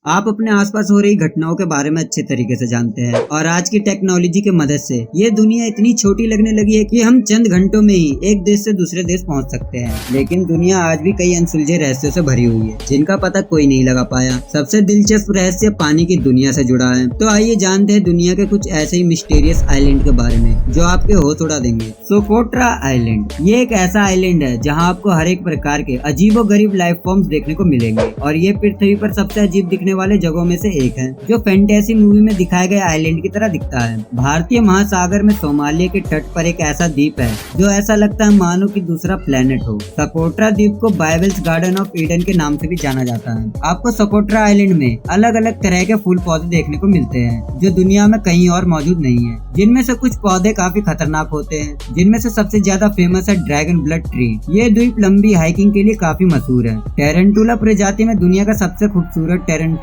आप अपने आसपास हो रही घटनाओं के बारे में अच्छे तरीके से जानते हैं और आज की टेक्नोलॉजी की मदद से ये दुनिया इतनी छोटी लगने लगी है कि हम चंद घंटों में ही एक देश से दूसरे देश पहुंच सकते हैं। लेकिन दुनिया आज भी कई अनसुलझे रहस्यों से भरी हुई है जिनका पता कोई नहीं लगा पाया। सबसे दिलचस्प रहस्य पानी की दुनिया से जुड़ा है। तो आइए जानते हैं दुनिया के कुछ ऐसे ही मिस्टीरियस आइलैंड के बारे में जो आपके होश उड़ा देंगे। सोकोट्रा आइलैंड ये एक ऐसा आइलैंड है जहाँ आपको हर एक प्रकार के अजीबोगरीब लाइफ फॉर्म्स देखने को मिलेंगे और ये पृथ्वी पर सबसे अजीब दिखने वाले जगहों में से एक है जो फैंटेसी मूवी में दिखाए गए आइलैंड की तरह दिखता है। भारतीय महासागर में सोमालिया के तट पर एक ऐसा द्वीप है जो ऐसा लगता है मानो कि दूसरा प्लेनेट हो। सोकोट्रा द्वीप को बाइबल्स गार्डन ऑफ ईडन के नाम से भी जाना जाता है। आपको सोकोट्रा आइलैंड में अलग अलग तरह के फूल पौधे देखने को मिलते हैं जो दुनिया में कहीं और मौजूद नहीं है। जिनमें से कुछ पौधे काफी खतरनाक होते हैं, जिनमें से सबसे ज्यादा फेमस है ड्रैगन ब्लड ट्री। ये द्वीप लंबी हाइकिंग के लिए काफी मशहूर है। टेरेंटुला प्रजाति में दुनिया का सबसे खूबसूरत टेरेंटुला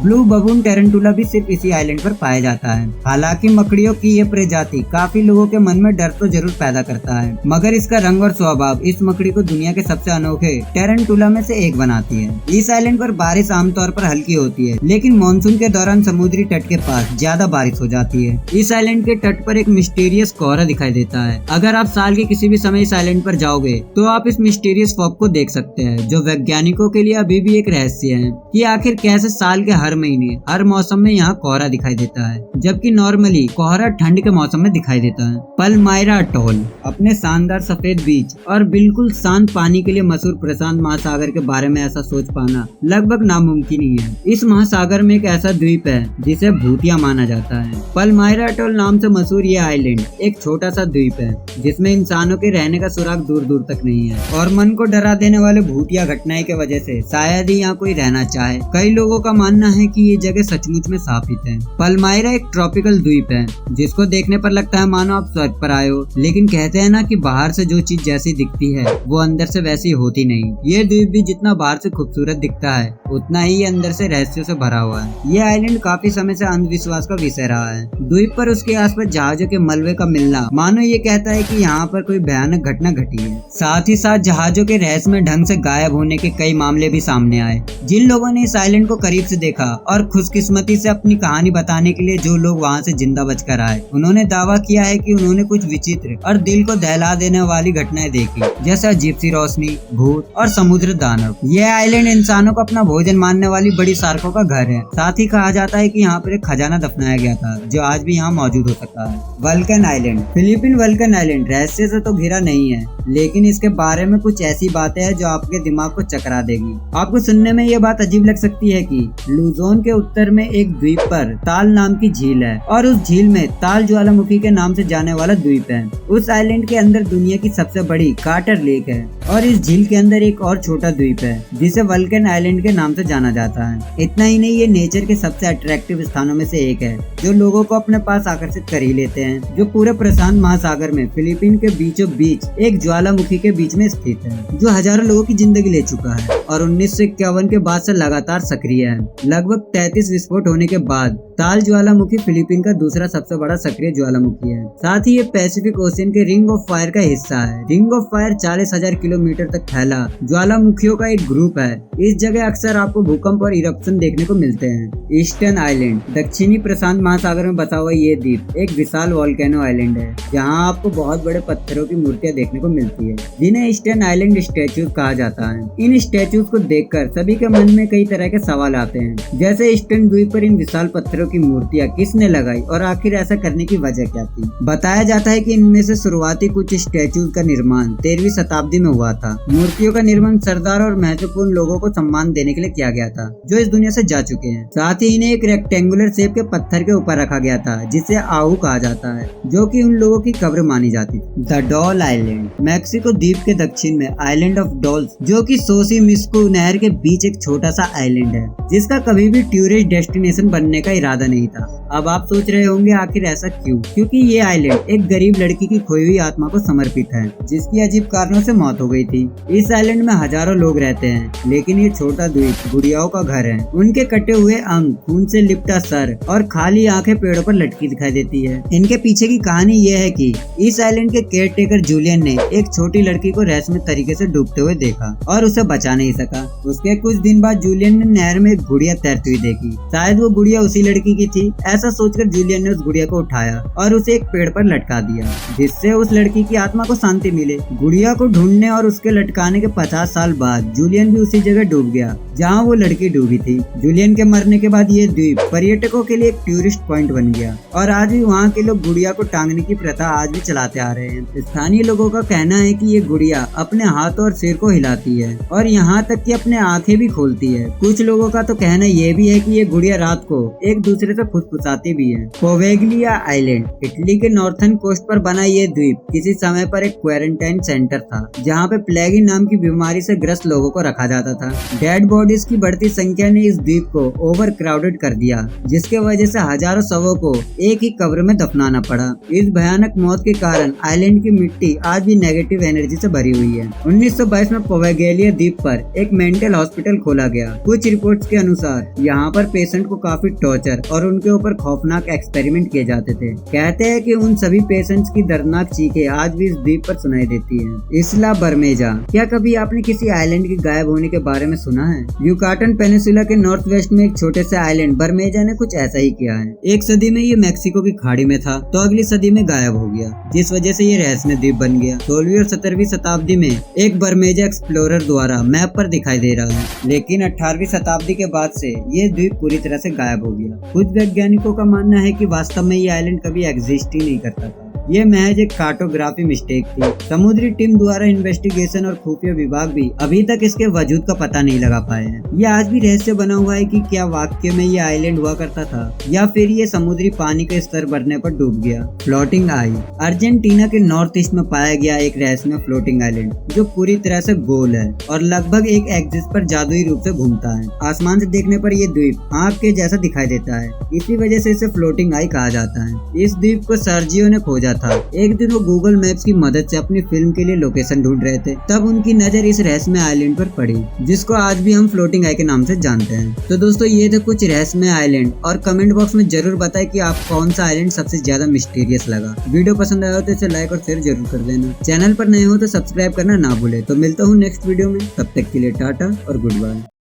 ब्लू बबून टेरेंटुला भी सिर्फ इसी आइलैंड पर पाया जाता है। हालांकि मकड़ियों की ये प्रजाति काफी लोगों के मन में डर तो जरूर पैदा करता है, मगर इसका रंग और स्वभाव इस मकड़ी को दुनिया के सबसे अनोखे टेरेंटुला में से एक बनाती है। इस आइलैंड पर बारिश आमतौर पर हल्की होती है, लेकिन मानसून के दौरान समुद्री तट के पास ज्यादा बारिश हो जाती है। इस आइलैंड के तट पर एक मिस्टीरियस कोहरा दिखाई देता है। अगर आप साल के किसी भी समय इस आइलैंड पर जाओगे तो आप इस मिस्टीरियस फॉग को देख सकते हैं, जो वैज्ञानिकों के लिए अभी भी एक रहस्य है कि आखिर कैसे साल के हर महीने हर मौसम में यहाँ कोहरा दिखाई देता है, जबकि नॉर्मली कोहरा ठंड के मौसम में दिखाई देता है। पलमायरा अटोल अपने शानदार सफेद बीच और बिल्कुल शांत पानी के लिए मशहूर प्रशांत महासागर के बारे में ऐसा सोच पाना लगभग नामुमकिन ही है। इस महासागर में एक ऐसा द्वीप है जिसे भूतिया माना जाता है। पलमायरा अटोल नाम से मशहूर ये आइलैंड एक छोटा सा द्वीप है जिसमें इंसानों के रहने का सुराग दूर दूर तक नहीं है और मन को डरा देने वाले भूतिया घटनाएं की वजह से शायद ही यहाँ कोई रहना चाहे। कई लोगों का मानना है कि ये जगह सचमुच में शापित है। पलमायरा एक ट्रॉपिकल द्वीप है जिसको देखने पर लगता है मानो आप स्वर्ग पर आए हो, लेकिन कहते हैं ना कि बाहर से जो चीज जैसी दिखती है वो अंदर से वैसी होती नहीं। ये द्वीप भी जितना बाहर से खूबसूरत दिखता है उतना ही अंदर से रहस्यों से भरा हुआ है। ये आइलैंड काफी समय से अंधविश्वास का विषय रहा है। द्वीप पर उसके आसपास जहाजों के मलबे का मिलना मानो ये कहता है कि यहाँ पर कोई भयानक घटना घटी है। साथ ही साथ जहाजों के रहस्यमय ढंग से गायब होने के कई मामले भी सामने आए। जिन लोगों ने इस आइलैंड को करीब से देखा और खुशकिस्मती से अपनी कहानी बताने के लिए जो लोग वहाँ से जिंदा बचकर आए, उन्होंने दावा किया है कि उन्होंने कुछ विचित्र और दिल को दहला देने वाली घटनाएं देखी, जैसे अजीब सी रोशनी, भूत और समुद्र दानव। यह आइलैंड इंसानों को अपना भोजन मानने वाली बड़ी शार्कों का घर है। साथ ही कहा जाता है कि यहाँ पर एक खजाना दफनाया गया था जो आज भी यहाँ मौजूद हो सकता है। Vulcan island Philippine vulcan island रहस्य से तो घिरा नहीं है, लेकिन इसके बारे में कुछ ऐसी बातें हैं जो आपके दिमाग को चकरा देगी। आपको सुनने में ये बात अजीब लग सकती है कि लुजोन के उत्तर में एक द्वीप पर ताल नाम की झील है और उस झील में ताल ज्वालामुखी के नाम से जाने वाला द्वीप है। उस आइलैंड के अंदर दुनिया की सबसे बड़ी कार्टर लेक है और इस झील के अंदर एक और छोटा द्वीप है जिसे वल्कन आइलैंड के नाम से जाना जाता है। इतना ही नहीं, ये नेचर के सबसे अट्रैक्टिव स्थानों में से एक है जो लोगों को अपने पास आकर्षित कर ही लेते हैं, जो पूरे प्रशांत महासागर में फिलीपीन के बीचों बीच एक ज्वालामुखी के बीच में स्थित है, जो हजारों लोगों की जिंदगी ले चुका है और 1951 के बाद से लगातार सक्रिय है। लगभग 33 विस्फोट होने के बाद ताल ज्वालामुखी फिलीपीन का दूसरा सबसे बड़ा सक्रिय ज्वालामुखी है। साथ ही ये पैसिफिक ओशियन के रिंग ऑफ फायर का हिस्सा है। रिंग ऑफ फायर 40,000 किलोमीटर तक फैला ज्वालामुखियों का एक ग्रुप है। इस जगह अक्सर आपको भूकंप और इरप्शन देखने को मिलते हैं। ईस्टर्न आइलैंड दक्षिणी प्रशांत महासागर में बसा हुआ ये द्वीप एक विशाल वोल्केनो आइलैंड है जहाँ आपको बहुत बड़े पत्थरों की मूर्तियां देखने को मिलती है जिन्हें ईस्टर्न आइलैंड स्टैचूज कहा जाता है। इन स्टैचूज को देखकर सभी के मन में कई तरह के सवाल आते हैं, जैसे ईस्टर्न द्वीप पर इन विशाल पत्थरों की मूर्तियां किसने लगाई और आखिर ऐसा करने की वजह क्या थी। बताया जाता है कि इनमें से शुरुआती कुछ स्टैचूज का निर्माण 13वीं शताब्दी में हुआ था। मूर्तियों का निर्माण सरदार और महत्वपूर्ण लोगों को सम्मान देने के लिए किया गया था जो इस दुनिया से जा चुके हैं। साथ ही इन्हें एक रेक्टेंगुलर शेप के पत्थर के ऊपर रखा गया था जिसे आहू कहा जाता है, जो कि उन लोगों की कब्र मानी जाती थी। द डॉल आइलैंड मैक्सिको द्वीप के दक्षिण में आइलैंड ऑफ डॉल्स, जो कि सोसिमिस्को नहर के बीच एक छोटा सा आइलैंड है जिसका कभी भी टूरिस्ट डेस्टिनेशन बनने का इरादा नहीं था। अब आप सोच रहे होंगे आखिर ऐसा क्यों? क्योंकि ये आइलैंड एक गरीब लड़की की खोई हुई आत्मा को समर्पित है, जिसकी अजीब कारणों से मौत हो गई थी। इस आइलैंड में हजारों लोग रहते हैं, लेकिन ये छोटा द्वीप गुड़ियाओं का घर है। उनके कटे हुए अंग, खून से लिपटा सर और खाली आंखें पेड़ों पर लटकी दिखाई देती है। इनके पीछे की कहानी ये है कि इस आइलैंड के केयर टेकर जूलियन ने एक छोटी लड़की को रहस्यमय तरीके से डूबते हुए देखा और उसे बचा नहीं सका। उसके कुछ दिन बाद जूलियन ने नहर में एक गुड़िया तैरती हुई देखी। शायद वो गुड़िया उसी लड़की की थी। ऐसा सोचकर जूलियन ने उस गुड़िया को उठाया और उसे एक पेड़ पर लटका दिया, जिससे उस लड़की की आत्मा को शांति मिले। गुड़िया को ढूंढने और उसके लटकाने के 50 साल बाद जूलियन भी उसी जगह डूब गया जहाँ वो लड़की डूबी थी। जूलियन के मरने के बाद ये द्वीप पर्यटकों के लिए एक टूरिस्ट पॉइंट बन गया और आज भी वहाँ के लोग गुड़िया को टांगने की प्रथा आज भी चलाते आ रहे हैं। स्थानीय लोगों का कहना है कि ये गुड़िया अपने हाथ और सिर को हिलाती है और यहाँ तक कि अपने आंखें भी खोलती है। कुछ लोगों का तो कहना ये भी है कि ये गुड़िया रात को एक दूसरे से फुसफुसाती भी है। पोवेगलिया आइलैंड इटली के नॉर्थर्न कोस्ट पर बना ये द्वीप किसी समय पर एक क्वारंटाइन सेंटर था, जहाँ पे प्लेगी नाम की बीमारी से ग्रस्त लोगों को रखा जाता था। डेड बॉडीज की बढ़ती संख्या ने इस द्वीप को ओवर क्राउडेड कर दिया, जिसके वजह से हजारों शवों को एक ही कब्र में दफनाना पड़ा। इस भयानक मौत के कारण आइलैंड की मिट्टी आज भी नेगेटिव एनर्जी से भरी हुई है। 1922 में पोवेगलिया द्वीप पर एक मेंटल हॉस्पिटल खोला गया। कुछ रिपोर्ट्स के अनुसार यहाँ पर पेशेंट को काफी टॉर्चर और उनके ऊपर खौफनाक एक्सपेरिमेंट किए जाते थे। कहते हैं कि उन सभी पेशेंट्स की दर्दनाक चीखें आज भी इस द्वीप पर सुनाई देती हैं। इस्ला बर्मेजा, क्या कभी आपने किसी आइलैंड के गायब होने के बारे में सुना है? युकाटन पेनिसुला के नॉर्थ वेस्ट में एक छोटे से आइलैंड बर्मेजा ने कुछ ऐसा ही किया है। एक सदी में ये मैक्सिको की खाड़ी में था, तो अगली सदी में गायब हो गया, जिस वजह से ये रहस्यमय द्वीप बन गया। 16वीं और 17वीं शताब्दी में एक बर्मेजा एक्सप्लोरर द्वारा मैप पर दिखाई दे रहा है, लेकिन 18वीं शताब्दी के बाद से ये द्वीप पूरी तरह से गायब हो गया। कुछ वैज्ञानिकों का मानना है कि वास्तव में ये आइलैंड कभी एग्जिस्ट ही नहीं करता था। ये महज एक कार्टोग्राफी मिस्टेक थी। समुद्री टीम द्वारा इन्वेस्टिगेशन और खुफिया विभाग भी अभी तक इसके वजूद का पता नहीं लगा पाए हैं। ये आज भी रहस्य बना हुआ है कि क्या वाकई में ये आइलैंड हुआ करता था या फिर ये समुद्री पानी का स्तर बढ़ने पर डूब गया। फ्लोटिंग आई अर्जेंटीना के नॉर्थ ईस्ट में पाया गया एक रहस्यमय फ्लोटिंग आइलैंड, जो पूरी तरह से गोल है और लगभग एक एक्सिस पर जादुई रूप से घूमता है। आसमान से देखने पर यह द्वीप आग के जैसा दिखाई देता है, इसी वजह से इसे फ्लोटिंग आई कहा जाता है। इस द्वीप को सर्जियो ने खोजा था। एक दिन वो गूगल मैप्स की मदद से अपनी फिल्म के लिए लोकेशन ढूंढ रहे थे, तब उनकी नजर इस रहस्यमय आइलैंड पर पड़ी, जिसको आज भी हम फ्लोटिंग आई के नाम से जानते हैं। तो दोस्तों, ये थे कुछ रहस्यमय आइलैंड, और कमेंट बॉक्स में जरूर बताएं कि आप कौन सा आइलैंड सबसे ज्यादा मिस्टीरियस लगा। वीडियो पसंद आया हो तो इसे लाइक और शेयर जरूर कर देना। चैनल पर नए हो तो सब्सक्राइब करना ना भूले। तो मिलता हूँ नेक्स्ट वीडियो में, तब तक के लिए टाटा और गुड बाय।